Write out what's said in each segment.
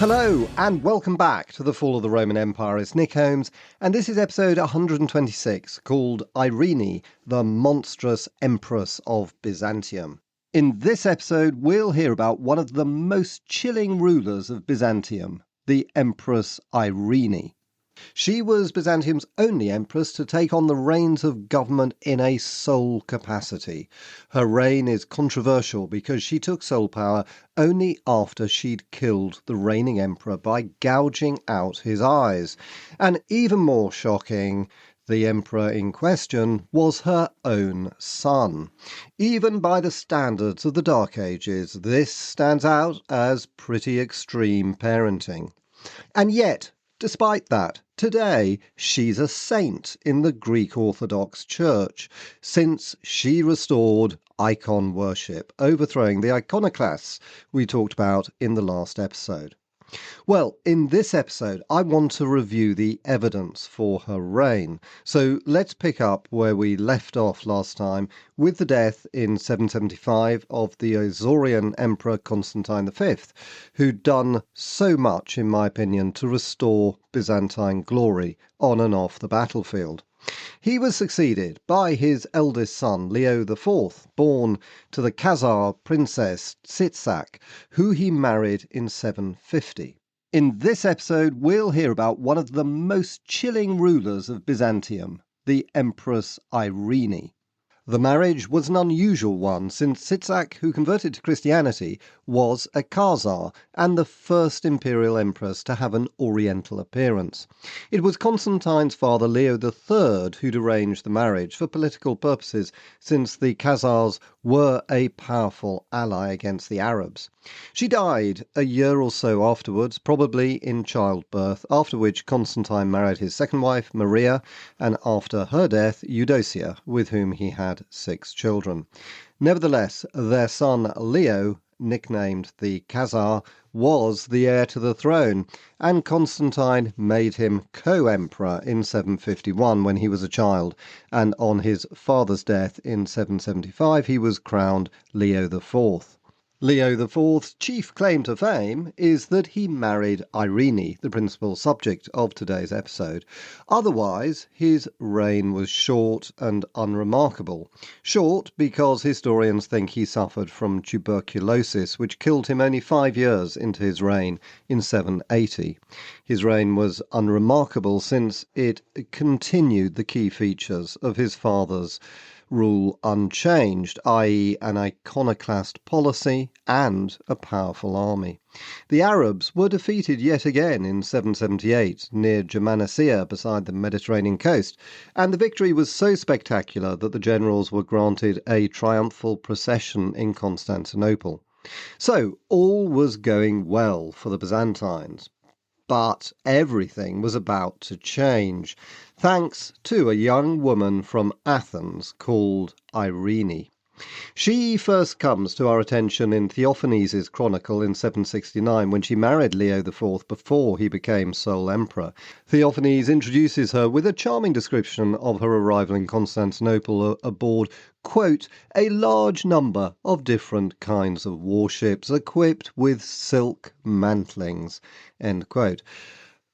Hello and welcome back to The Fall of the Roman Empire. It's Nick Holmes and this is episode 126 called Eirene, the Monstrous Empress of Byzantium. In this episode we'll hear about one of the most chilling rulers of Byzantium, the Empress Eirene. She was Byzantium's only empress to take on the reins of government in a sole capacity. Her reign is controversial because she took sole power only after she'd killed the reigning emperor by gouging out his eyes. And even more shocking, the emperor in question was her own son. Even by the standards of the Dark Ages, this stands out as pretty extreme parenting. And yet, despite that, today she's a saint in the Greek Orthodox Church, since she restored icon worship, overthrowing the iconoclasts we talked about in the last episode. Well, in this episode, I want to review the evidence for her reign. So let's pick up where we left off last time with the death in 775 of the Isaurian Emperor Constantine V, who'd done so much, in my opinion, to restore Byzantine glory on and off the battlefield. He was succeeded by his eldest son, Leo IV, born to the Khazar princess Tsitsak, who he married in 750. In this episode, we'll hear about one of the most chilling rulers of Byzantium, the Empress Eirene. The marriage was an unusual one, since Tsitsak, who converted to Christianity, was a Khazar and the first imperial empress to have an oriental appearance. It was Constantine's father Leo III who'd arranged the marriage for political purposes, since the Khazars were a powerful ally against the Arabs. She died a year or so afterwards, probably in childbirth, after which Constantine married his second wife, Maria, and after her death, Eudocia, with whom he had 6 children. Nevertheless, their son Leo, nicknamed the Khazar, was the heir to the throne, and Constantine made him co-emperor in 751 when he was a child, and on his father's death in 775 he was crowned Leo IV. Leo IV's chief claim to fame is that he married Eirene, the principal subject of today's episode. Otherwise, his reign was short and unremarkable. Short because historians think he suffered from tuberculosis, which killed him only 5 years into his reign in 780. His reign was unremarkable since it continued the key features of his father's rule unchanged, i.e. an iconoclast policy and a powerful army. The Arabs were defeated yet again in 778 near Germanicea beside the Mediterranean coast, and the victory was so spectacular that the generals were granted a triumphal procession in Constantinople. So all was going well for the Byzantines. But everything was about to change, thanks to a young woman from Athens called Eirene. She first comes to our attention in Theophanes' chronicle in 769 when she married Leo IV before he became sole emperor. Theophanes introduces her with a charming description of her arrival in Constantinople aboard, quote, a large number of different kinds of warships equipped with silk mantlings, end quote.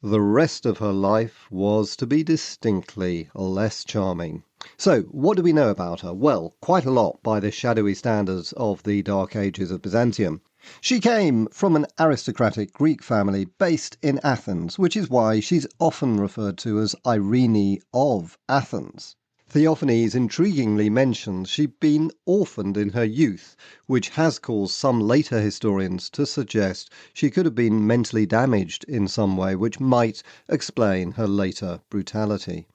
The rest of her life was to be distinctly less charming. So, what do we know about her? Well, quite a lot by the shadowy standards of the Dark Ages of Byzantium. She came from an aristocratic Greek family based in Athens, which is why she's often referred to as Eirene of Athens. Theophanes intriguingly mentions she'd been orphaned in her youth, which has caused some later historians to suggest she could have been mentally damaged in some way, which might explain her later brutality.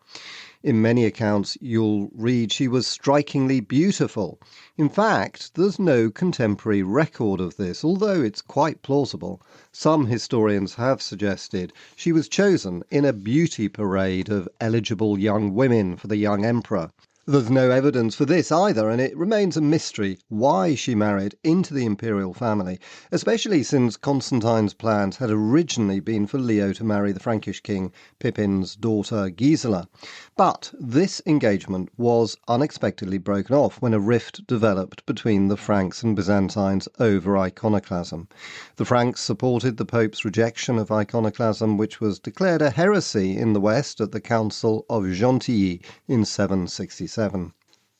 In many accounts, you'll read she was strikingly beautiful. In fact, there's no contemporary record of this, although it's quite plausible. Some historians have suggested she was chosen in a beauty parade of eligible young women for the young emperor. There's no evidence for this either, and it remains a mystery why she married into the imperial family, especially since Constantine's plans had originally been for Leo to marry the Frankish king Pippin's daughter Gisela. But this engagement was unexpectedly broken off when a rift developed between the Franks and Byzantines over iconoclasm. The Franks supported the Pope's rejection of iconoclasm, which was declared a heresy in the West at the Council of Gentilly in 767.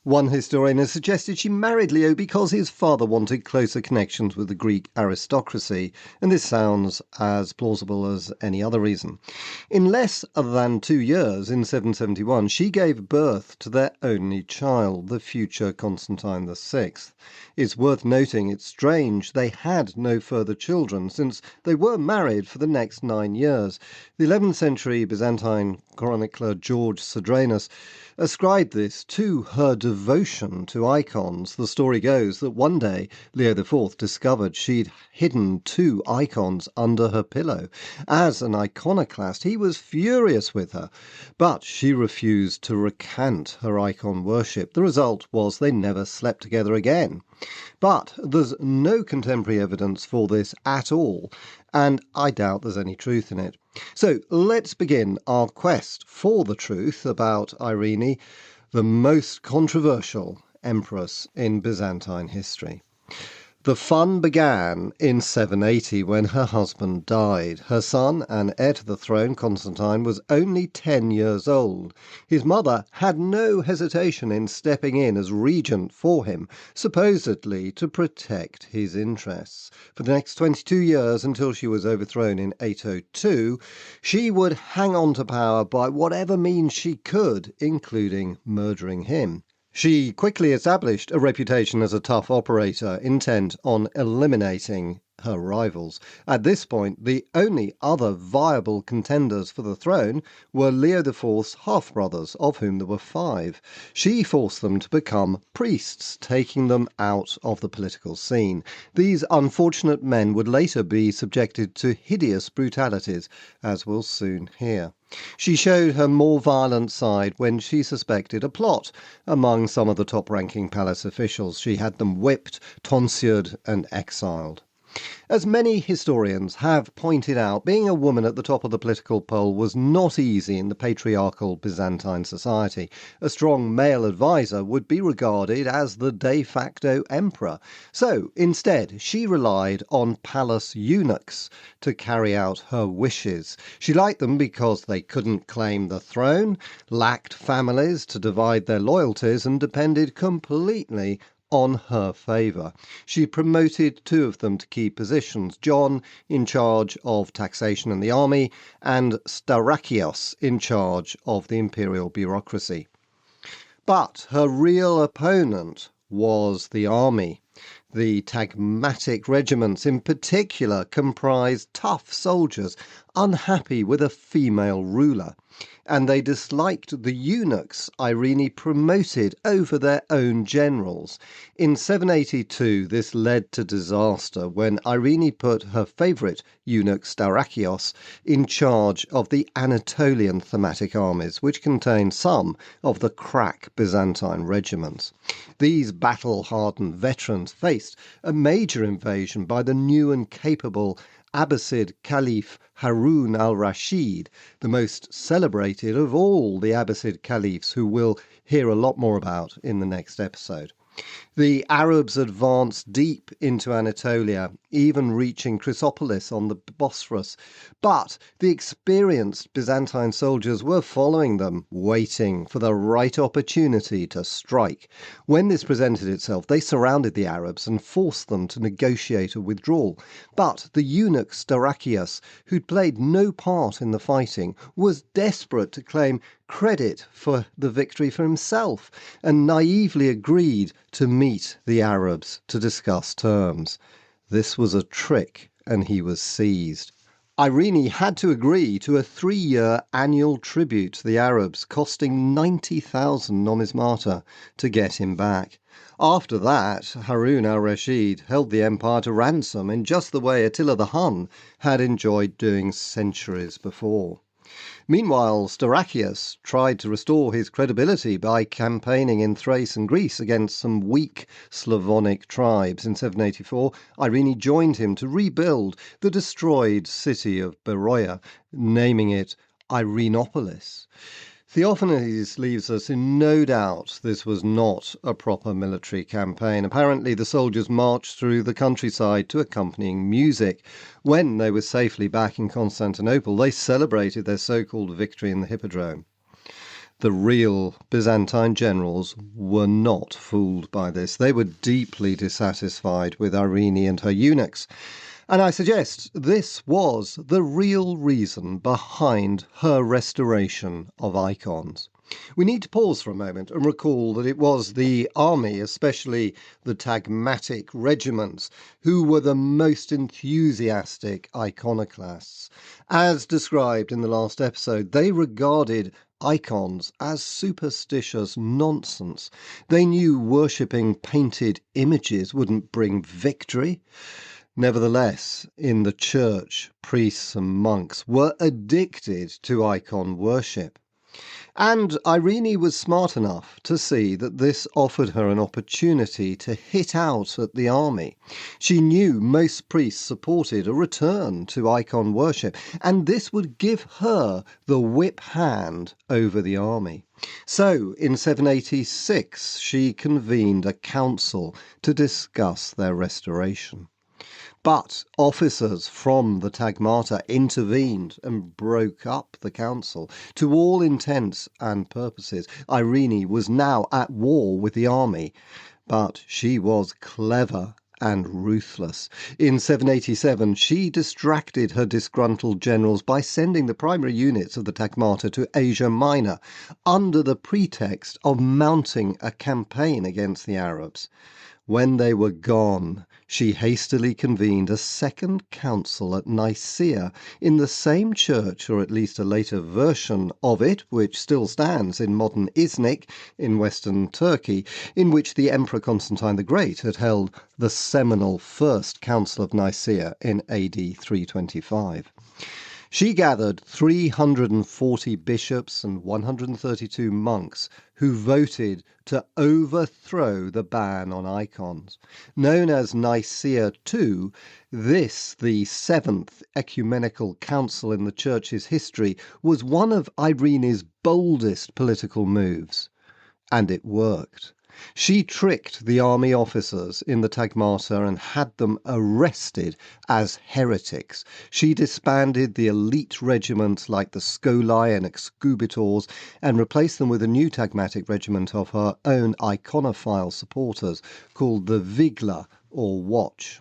One historian has suggested she married Leo because his father wanted closer connections with the Greek aristocracy, and this sounds as plausible as any other reason. In less than 2 years, in 771, she gave birth to their only child, the future Constantine VI. It's worth noting it's strange they had no further children, since they were married for the next 9 years. The 11th century Byzantine chronicler George Cedranus ascribed this to her devotion to icons. The story goes that one day Leo IV discovered she'd hidden 2 icons under her pillow. As an iconoclast, he was furious with her, but she refused to recant her icon worship. The result was they never slept together again. But there's no contemporary evidence for this at all, and I doubt there's any truth in it. So let's begin our quest for the truth about Eirene, the most controversial empress in Byzantine history. The fun began in 780 when her husband died. Her son and heir to the throne, Constantine, was only 10 years old. His mother had no hesitation in stepping in as regent for him, supposedly to protect his interests. For the next 22 years, until she was overthrown in 802, she would hang on to power by whatever means she could, including murdering him. She quickly established a reputation as a tough operator, intent on eliminating her rivals. At this point, the only other viable contenders for the throne were Leo IV's half-brothers, of whom there were 5. She forced them to become priests, taking them out of the political scene. These unfortunate men would later be subjected to hideous brutalities, as we'll soon hear. She showed her more violent side when she suspected a plot among some of the top-ranking palace officials. She had them whipped, tonsured, and exiled. As many historians have pointed out, being a woman at the top of the political pole was not easy in the patriarchal Byzantine society. A strong male advisor would be regarded as the de facto emperor. So, instead, she relied on palace eunuchs to carry out her wishes. She liked them because they couldn't claim the throne, lacked families to divide their loyalties, and depended completely on her favour. She promoted 2 of them to key positions, John in charge of taxation and the army, and Starakios in charge of the imperial bureaucracy. But her real opponent was the army. The tagmatic regiments in particular comprised tough soldiers unhappy with a female ruler, and they disliked the eunuchs Eirene promoted over their own generals. In 782 this led to disaster when Eirene put her favourite eunuch Starakios in charge of the Anatolian thematic armies, which contained some of the crack Byzantine regiments. These battle-hardened veterans faced a major invasion by the new and capable Abbasid Caliph Harun al-Rashid, the most celebrated of all the Abbasid caliphs, who we'll hear a lot more about in the next episode. The Arabs advanced deep into Anatolia, even reaching Chrysopolis on the Bosphorus, but the experienced Byzantine soldiers were following them, waiting for the right opportunity to strike. When this presented itself, they surrounded the Arabs and forced them to negotiate a withdrawal. But the eunuch Starakios, who'd played no part in the fighting, was desperate to claim credit for the victory for himself, and naively agreed to meet the Arabs to discuss terms. This was a trick, and he was seized. Eirene had to agree to a 3-year annual tribute to the Arabs, costing 90,000 numismata to get him back. After that, Harun al-Rashid held the empire to ransom in just the way Attila the Hun had enjoyed doing centuries before. Meanwhile, Staurakius tried to restore his credibility by campaigning in Thrace and Greece against some weak Slavonic tribes. In 784, Eirene joined him to rebuild the destroyed city of Beroia, naming it Irenopolis. Theophanes leaves us in no doubt this was not a proper military campaign. Apparently the soldiers marched through the countryside to accompanying music. When they were safely back in Constantinople, they celebrated their so-called victory in the Hippodrome. The real Byzantine generals were not fooled by this. They were deeply dissatisfied with Eirene and her eunuchs. And I suggest this was the real reason behind her restoration of icons. We need to pause for a moment and recall that it was the army, especially the tagmatic regiments, who were the most enthusiastic iconoclasts. As described in the last episode, they regarded icons as superstitious nonsense. They knew worshipping painted images wouldn't bring victory. Nevertheless, in the church, priests and monks were addicted to icon worship. And Eirene was smart enough to see that this offered her an opportunity to hit out at the army. She knew most priests supported a return to icon worship, and this would give her the whip hand over the army. So, in 786, she convened a council to discuss their restoration. But officers from the Tagmata intervened and broke up the council. To all intents and purposes, Eirene was now at war with the army, but she was clever and ruthless. In 787, she distracted her disgruntled generals by sending the primary units of the Tagmata to Asia Minor, under the pretext of mounting a campaign against the Arabs. When they were gone, she hastily convened a second council at Nicaea in the same church, or at least a later version of it, which still stands in modern Iznik in western Turkey, in which the Emperor Constantine the Great had held the seminal First Council of Nicaea in AD 325. She gathered 340 bishops and 132 monks who voted to overthrow the ban on icons. Known as Nicaea II, this, the seventh ecumenical council in the Church's history, was one of Irene's boldest political moves. And it worked. She tricked the army officers in the Tagmata and had them arrested as heretics. She disbanded the elite regiments like the Scolae and Excubitors and replaced them with a new Tagmatic regiment of her own iconophile supporters called the Vigla, or Watch.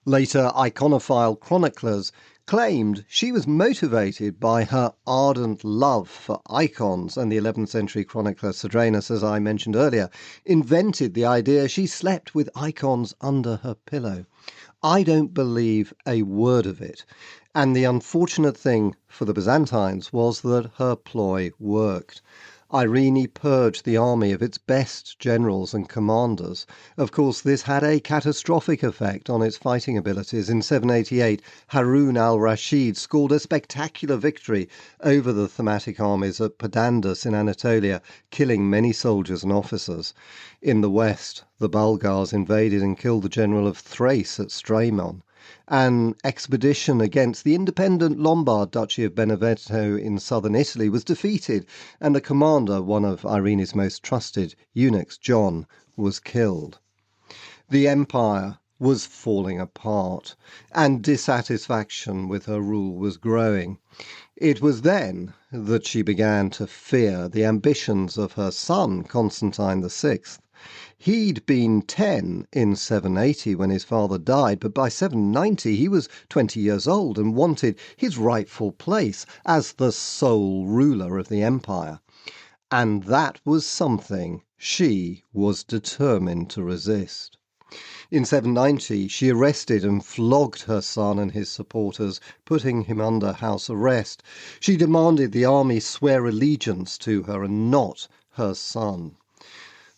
Later iconophile chroniclers claimed she was motivated by her ardent love for icons, and the 11th century chronicler Cedrenus, as I mentioned earlier, invented the idea she slept with icons under her pillow. I don't believe a word of it, and the unfortunate thing for the Byzantines was that her ploy worked. Eirene purged the army of its best generals and commanders. Of course, this had a catastrophic effect on its fighting abilities. In 788, Harun al-Rashid scored a spectacular victory over the Thematic armies at Padandus in Anatolia, killing many soldiers and officers. In the west, the Bulgars invaded and killed the general of Thrace at Strymon. An expedition against the independent Lombard Duchy of Benevento in southern Italy was defeated, and the commander, one of Irene's most trusted eunuchs, John, was killed. The empire was falling apart, and dissatisfaction with her rule was growing. It was then that she began to fear the ambitions of her son, Constantine VI. He'd been 10 in 780 when his father died, but by 790 he was 20 years old and wanted his rightful place as the sole ruler of the empire. And that was something she was determined to resist. In 790, she arrested and flogged her son and his supporters, putting him under house arrest. She demanded the army swear allegiance to her and not her son.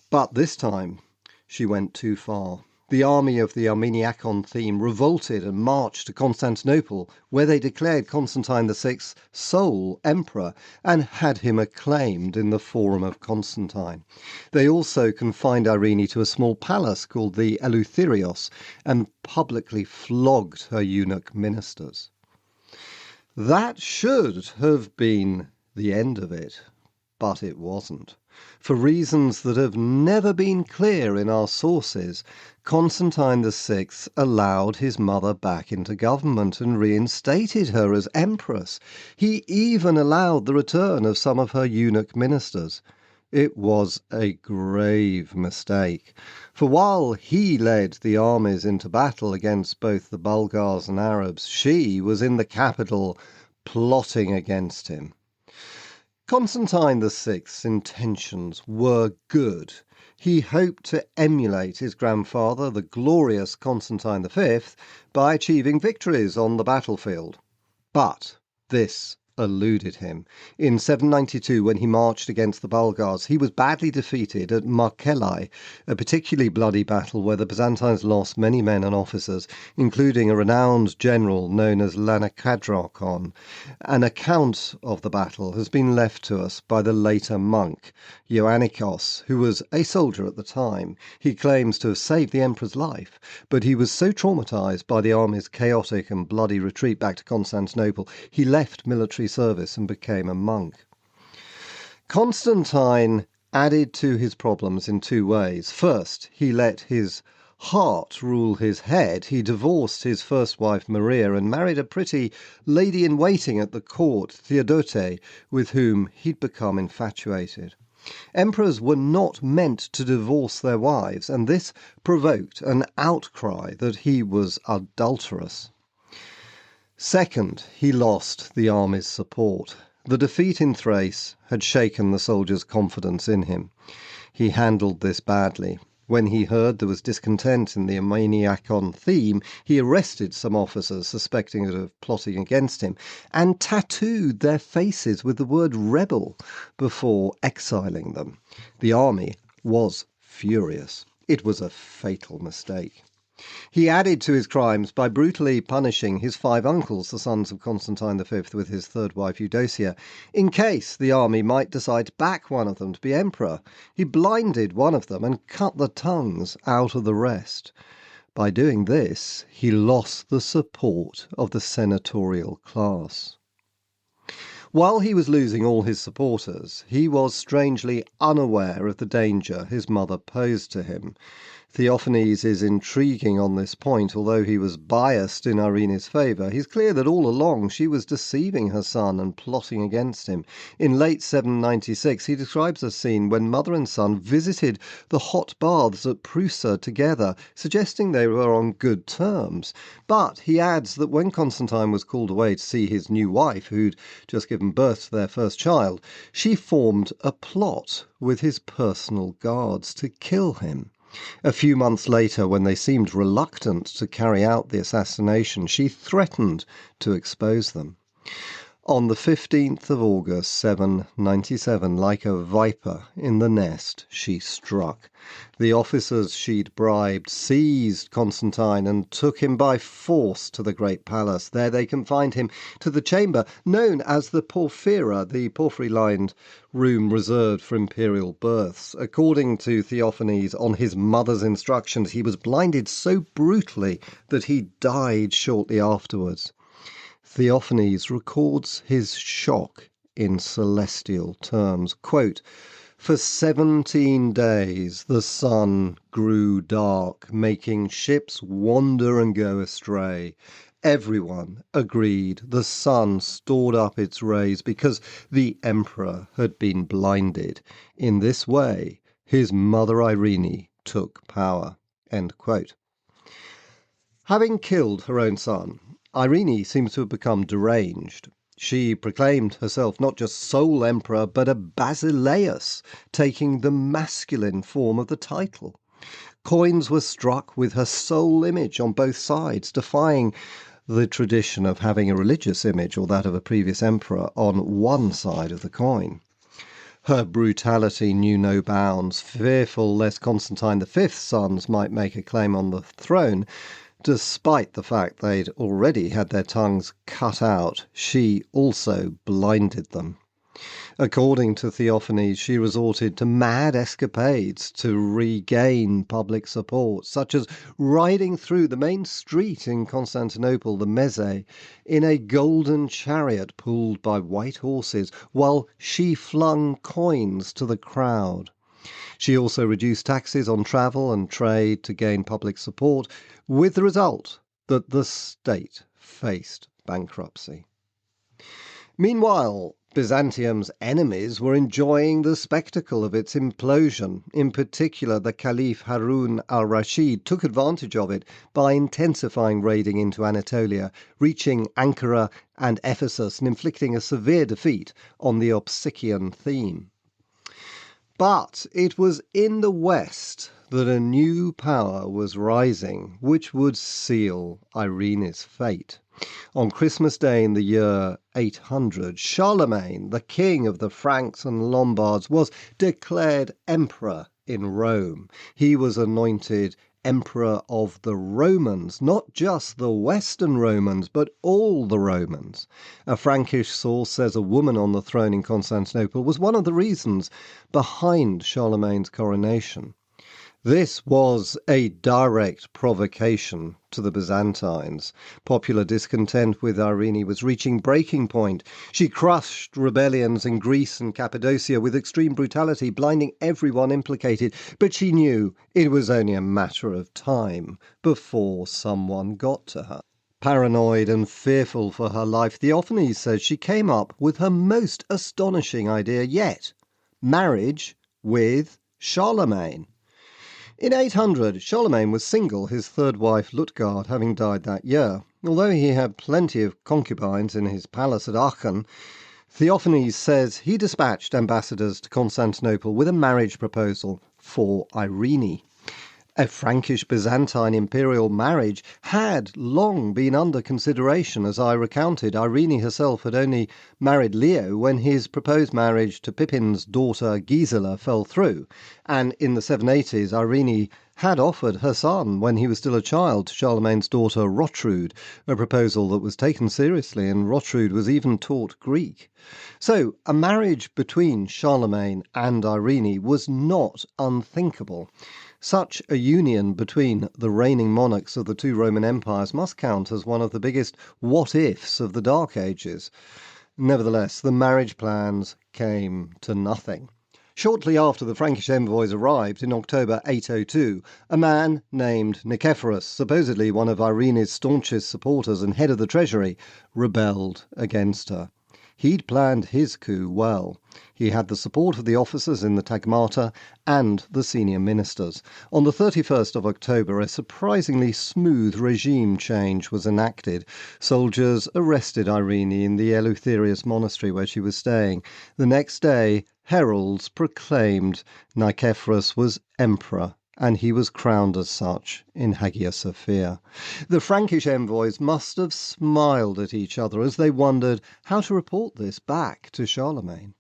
But this time, she went too far. The army of the Armeniakon theme revolted and marched to Constantinople, where they declared Constantine VI sole emperor and had him acclaimed in the Forum of Constantine. They also confined Eirene to a small palace called the Eleutherios and publicly flogged her eunuch ministers. That should have been the end of it, but it wasn't. For reasons that have never been clear in our sources, Constantine VI allowed his mother back into government and reinstated her as Empress. He even allowed the return of some of her eunuch ministers. It was a grave mistake, for while he led the armies into battle against both the Bulgars and Arabs, she was in the capital plotting against him. Constantine VI's intentions were good. He hoped to emulate his grandfather, the glorious Constantine V, by achieving victories on the battlefield. But this eluded him. In 792, when he marched against the Bulgars, he was badly defeated at Markelai, a particularly bloody battle where the Byzantines lost many men and officers, including a renowned general known as Lanakadrakon. An account of the battle has been left to us by the later monk, Ioannikos, who was a soldier at the time. He claims to have saved the emperor's life, but he was so traumatized by the army's chaotic and bloody retreat back to Constantinople, he left military service and became a monk. Constantine added to his problems in two ways. First, he let his heart rule his head. He divorced his first wife Maria and married a pretty lady-in-waiting at the court, Theodote, with whom he'd become infatuated. Emperors were not meant to divorce their wives, and this provoked an outcry that he was adulterous. Second, he lost the army's support. The defeat in Thrace had shaken the soldiers' confidence in him. He handled this badly. When he heard there was discontent in the Armeniakon theme, he arrested some officers suspecting of plotting against him and tattooed their faces with the word rebel before exiling them. The army was furious. It was a fatal mistake. He added to his crimes by brutally punishing his 5 uncles, the sons of Constantine V, with his third wife Eudocia, in case the army might decide to back one of them to be emperor. He blinded one of them and cut the tongues out of the rest. By doing this, he lost the support of the senatorial class. While he was losing all his supporters, he was strangely unaware of the danger his mother posed to him. Theophanes is intriguing on this point. Although he was biased in Irene's favour, he's clear that all along she was deceiving her son and plotting against him. In late 796, he describes a scene when mother and son visited the hot baths at Prusa together, suggesting they were on good terms. But he adds that when Constantine was called away to see his new wife, who'd just given birth to their first child, she formed a plot with his personal guards to kill him. A few months later, when they seemed reluctant to carry out the assassination, she threatened to expose them. On the 15th of August 797, like a viper in the nest, she struck. The officers she'd bribed seized Constantine and took him by force to the great palace. There they confined him to the chamber known as the Porphyra, the porphyry-lined room reserved for imperial births. According to Theophanes, on his mother's instructions, he was blinded so brutally that he died shortly afterwards. Theophanes records his shock in celestial terms. Quote, "For 17 days the sun grew dark, making ships wander and go astray. Everyone agreed the sun stored up its rays because the emperor had been blinded. In this way, his mother Eirene took power." End quote. Having killed her own son, Eirene seems to have become deranged. She proclaimed herself not just sole emperor, but a basileus, taking the masculine form of the title. Coins were struck with her sole image on both sides, defying the tradition of having a religious image or that of a previous emperor on one side of the coin. Her brutality knew no bounds. Fearful lest Constantine V's sons might make a claim on the throne, despite the fact they'd already had their tongues cut out, she also blinded them. According to Theophanes, she resorted to mad escapades to regain public support, such as riding through the main street in Constantinople, the Mese, in a golden chariot pulled by white horses, while she flung coins to the crowd. She also reduced taxes on travel and trade to gain public support, with the result that the state faced bankruptcy. Meanwhile, Byzantium's enemies were enjoying the spectacle of its implosion. In particular, the Caliph Harun al-Rashid took advantage of it by intensifying raiding into Anatolia, reaching Ankara and Ephesus and inflicting a severe defeat on the Opsikian theme. But it was in the West that a new power was rising, which would seal Irene's fate. On Christmas Day in the year 800, Charlemagne, the king of the Franks and Lombards, was declared emperor in Rome. He was anointed emperor of the Romans, not just the Western Romans, but all the Romans. A Frankish source says a woman on the throne in Constantinople was one of the reasons behind Charlemagne's coronation. This was a direct provocation to the Byzantines. Popular discontent with Eirene was reaching breaking point. She crushed rebellions in Greece and Cappadocia with extreme brutality, blinding everyone implicated, but she knew it was only a matter of time before someone got to her. Paranoid and fearful for her life, Theophanes says she came up with her most astonishing idea yet: marriage with Charlemagne. In 800, Charlemagne was single, his third wife Lutgard having died that year. Although he had plenty of concubines in his palace at Aachen, Theophanes says he dispatched ambassadors to Constantinople with a marriage proposal for Eirene. A Frankish-Byzantine imperial marriage had long been under consideration. As I recounted, Eirene herself had only married Leo when his proposed marriage to Pippin's daughter Gisela fell through, and in the 780s Eirene had offered her son when he was still a child to Charlemagne's daughter Rotrud, a proposal that was taken seriously, and Rotrud was even taught Greek. So a marriage between Charlemagne and Eirene was not unthinkable. Such a union between the reigning monarchs of the two Roman empires must count as one of the biggest what-ifs of the Dark Ages. Nevertheless, the marriage plans came to nothing. Shortly after the Frankish envoys arrived in October 802, a man named Nicephorus, supposedly one of Irene's staunchest supporters and head of the treasury, rebelled against her. He'd planned his coup well. He had the support of the officers in the Tagmata and the senior ministers. On the 31st of October, a surprisingly smooth regime change was enacted. Soldiers arrested Eirene in the Eleutherius monastery where she was staying. The next day, heralds proclaimed Nicephorus was emperor, and he was crowned as such in Hagia Sophia. The Frankish envoys must have smiled at each other as they wondered how to report this back to Charlemagne.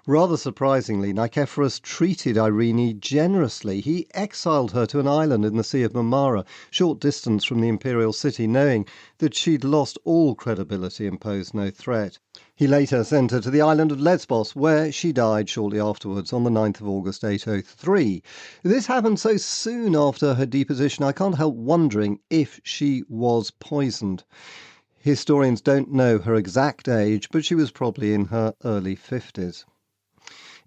Rather surprisingly, Nicephorus treated Eirene generously. He exiled her to an island in the Sea of Marmara, short distance from the imperial city, knowing that she'd lost all credibility and posed no threat. He later sent her to the island of Lesbos, where she died shortly afterwards on the 9th of August 803. This happened so soon after her deposition, I can't help wondering if she was poisoned. Historians don't know her exact age, but she was probably in her early 50s.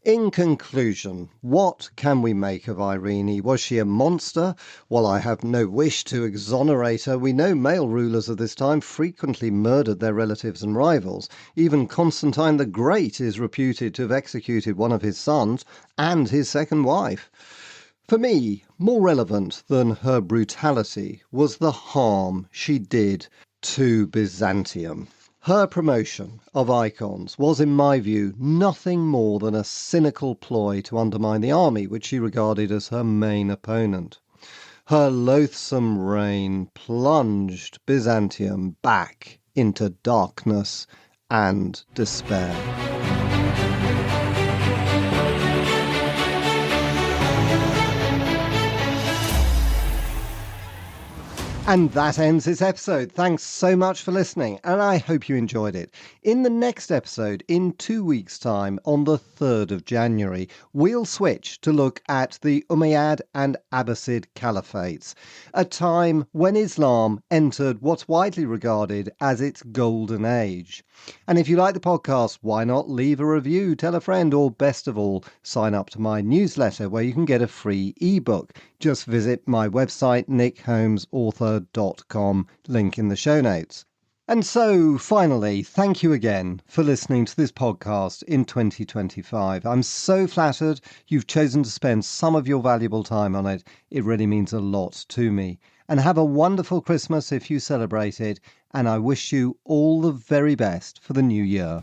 In conclusion, what can we make of Eirene? Was she a monster? While I have no wish to exonerate her, we know male rulers of this time frequently murdered their relatives and rivals. Even Constantine the Great is reputed to have executed one of his sons and his second wife. For me, more relevant than her brutality was the harm she did to Byzantium. Her promotion of icons was, in my view, nothing more than a cynical ploy to undermine the army, which she regarded as her main opponent. Her loathsome reign plunged Byzantium back into darkness and despair. And that ends this episode. Thanks so much for listening, and I hope you enjoyed it. In the next episode, in 2 weeks' time, on the 3rd of January, we'll switch to look at the Umayyad and Abbasid caliphates, a time when Islam entered what's widely regarded as its golden age. And if you like the podcast, why not leave a review, tell a friend, or best of all, sign up to my newsletter where you can get a free ebook. Just visit my website, nickholmesauthor.com, link in the show notes. And so, finally, thank you again for listening to this podcast in 2025. I'm so flattered you've chosen to spend some of your valuable time on it. It really means a lot to me. And have a wonderful Christmas if you celebrate it, and I wish you all the very best for the new year.